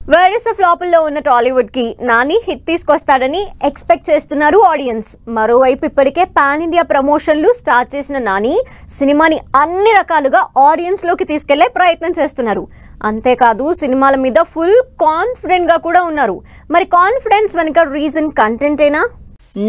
Virus ఫ్లాపుల్లో ఉన్న టాలీవుడ్ కి Nani hit తీసుకొస్తాడని expect చేస్తున్నారు ఆడియన్స్. మరోవైపు ఇప్పటికే పాన్ ఇండియా ప్రమోషన్లు స్టార్ట్ చేసిన నాని సినిమాని అన్ని రకాలుగా ఆడియన్స్ లోకి తీసుకెళ్లే ప్రయత్నం చేస్తున్నారు. అంతేకాదు సినిమాల మీద ఫుల్ కాన్ఫిడెంట్ గా కూడా ఉన్నారు. మరి కాన్ఫిడెన్స్ వెనుక రీజన్ కంటెంటేనా?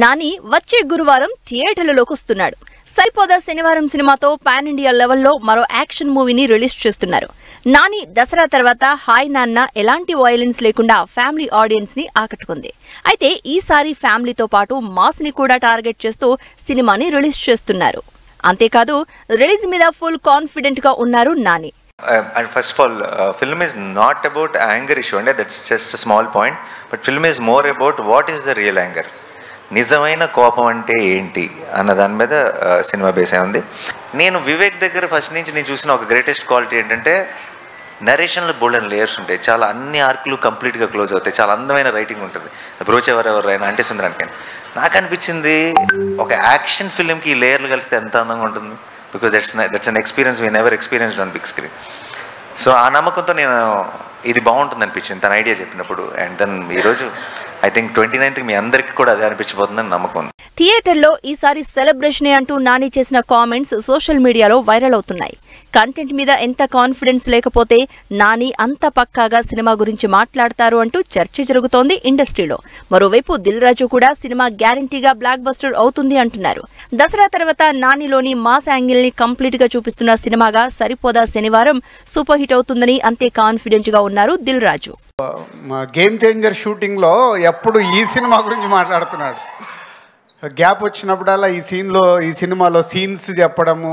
నాని వచ్చే గురువారం థియేటర్లలోకి వస్తున్నాడు. సరిపోదా శనివారం సినిమాతో పాన్ ఇండియా లెవెల్లో మరో యాక్షన్ మూవీని రిలీజ్ చేస్తున్నారు. నాని దసరా తర్వాత హాయ్ నాన్న ఎలాంటి వైలెన్స్ లేకుండా ఫ్యామిలీ ఆడియన్స్ ని ఆకట్టుకుంది. అయితే ఈసారి ఫ్యామిలీతో పాటు మాస్ ని కూడా టార్గెట్ చేస్తూ సినిమాని రిలీజ్ చేస్తున్నారు. అంతేకాదు రిలీజ్ మీద ఫుల్ కాన్ఫిడెంట్ గా ఉన్నారు Nani. And first of all, film is not about anger issue, and that's just a small point. But film is more about what is the real anger. నిజమైన కోపం అంటే ఏంటి అన్న దాని మీద సినిమా బేస్ అయి ఉంది. నేను వివేక్ దగ్గర ఫస్ట్ నుంచి నేను చూసిన ఒక గ్రేటెస్ట్ క్వాలిటీ ఏంటంటే నరేషన్లో బోల్డెన్ లేయర్స్ ఉంటాయి. చాలా అన్ని ఆర్క్లు కంప్లీట్గా క్లోజ్ అవుతాయి. చాలా అందమైన రైటింగ్ ఉంటుంది. బ్రోచ్ ఎవరెవరైనా అంటే సుందరానికైనా నాకు అనిపించింది ఒక యాక్షన్ ఫిల్మ్కి ఈ లేయర్లు కలిస్తే ఎంత అందంగా ఉంటుంది. Because that's an experience we never experienced on big screen. So ఆ నమ్మకంతో నేను ఇది బాగుంటుంది అనిపించింది తన ఐడియా చెప్పినప్పుడు. అండ్ దెన్ ఈరోజు ఐ థింక్ 29th మీ అందరికీ కూడా అదే అనిపించబోతుందని నమ్మకం. థియేటర్లో ఈసారి సెలబ్రేషన్ అంటూ నాని చేసిన కామెంట్స్ సోషల్ మీడియాలో వైరల్ అవుతున్నాయి. కంటెంట్ మీద ఎంత కాన్ఫిడెన్స్ లేకపోతే నాని అంత పక్కాగా సినిమా గురించి మాట్లాడతారు అంటూ చర్చ జరుగుతోంది ఇండస్ట్రీలో. మరోవైపు దిల్ రాజు కూడా సినిమా గ్యారంటీగా బ్లాక్ బస్టర్ అవుతుంది అంటున్నారు. దసరా తర్వాత నానిలోని మాస్ యాంగిల్ ని కంప్లీట్ గా చూపిస్తున్న సినిమాగా సరిపోదా శనివారం సూపర్ హిట్ అవుతుందని అంతే కాన్ఫిడెంట్ గా ఉన్నారు దిల్ రాజు. గేమ్ చేంజర్ షూటింగ్లో ఎప్పుడు ఈ సినిమా గురించి మాట్లాడుతున్నాడు. గ్యాప్ వచ్చినప్పుడల్లా ఈ సినిమాలో సీన్స్ చెప్పడము,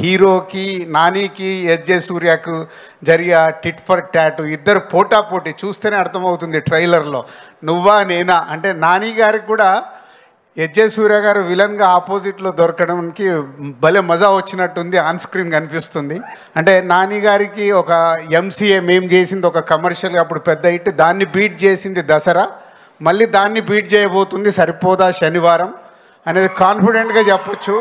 హీరోకి నానికి ఎస్జే సూర్యకు జరిగే టిట్ ఫర్ టాట్ ఇద్దరు పోటాపోటీ చూస్తేనే అర్థమవుతుంది ట్రైలర్లో. నువ్వా నేనా అంటే నాని గారికి కూడా ఎస్జే సూర్య గారు విలన్గా ఆపోజిట్లో దొరకడానికి భలే మజా వచ్చినట్టుంది. ఆన్ స్క్రీన్ కనిపిస్తుంది. అంటే నాని గారికి ఒక ఎంసీఏ మేము చేసింది ఒక కమర్షియల్గా అప్పుడు పెద్ద హిట్, దాన్ని బీట్ చేసింది దసరా, మళ్ళీ దాన్ని బీట్ చేయబోతుంది సరిపోదా శనివారం అనేది కాన్ఫిడెంట్గా చెప్పొచ్చు.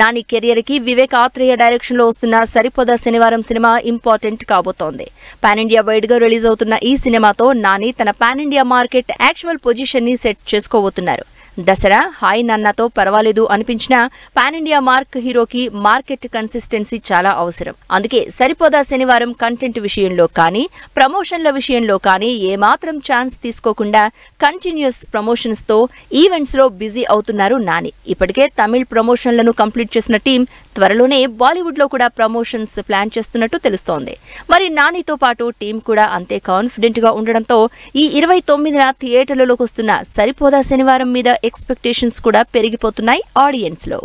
నాని కెరియర్ కి వివేక్ ఆత్రేయ డైరెక్షన్ లో వస్తున్న సరిపోదా శనివారం సినిమా ఇంపార్టెంట్ కాబోతోంది. పాన్ ఇండియా వైడ్ గా రిలీజ్ అవుతున్న ఈ సినిమాతో నాని తన pan India market actual position ని సెట్ చేసుకోబోతున్నారు. దసరా హాయ్ నాన్నతో పర్వాలేదు అనిపించినా పాన్ ఇండియా మార్క్ హీరోకి మార్కెట్ కన్సిస్టెన్సీ చాలా అవసరం. అందుకే సరిపోదా శనివారం కంటెంట్ విషయంలో కానీ ప్రమోషన్ల విషయంలో కానీ ఏమాత్రం ఛాన్స్ తీసుకోకుండా కంటిన్యూస్ ప్రమోషన్స్ తో ఈవెంట్స్ లో బిజీ అవుతున్నారు నాని. ఇప్పటికే తమిళ్ ప్రమోషన్లను కంప్లీట్ చేసిన టీం త్వరలోనే బాలీవుడ్ లో కూడా ప్రమోషన్స్ ప్లాన్ చేస్తున్నట్టు తెలుస్తోంది. మరి నానితో పాటు టీం కూడా అంతే కాన్ఫిడెంట్ గా ఉండడంతో ఈ 29న థియేటర్లలోకి వస్తున్న సరిపోదా శనివారం మీద ఎక్స్పెక్టేషన్స్ కూడా పెరిగిపోతున్నాయి ఆడియన్స్ లో.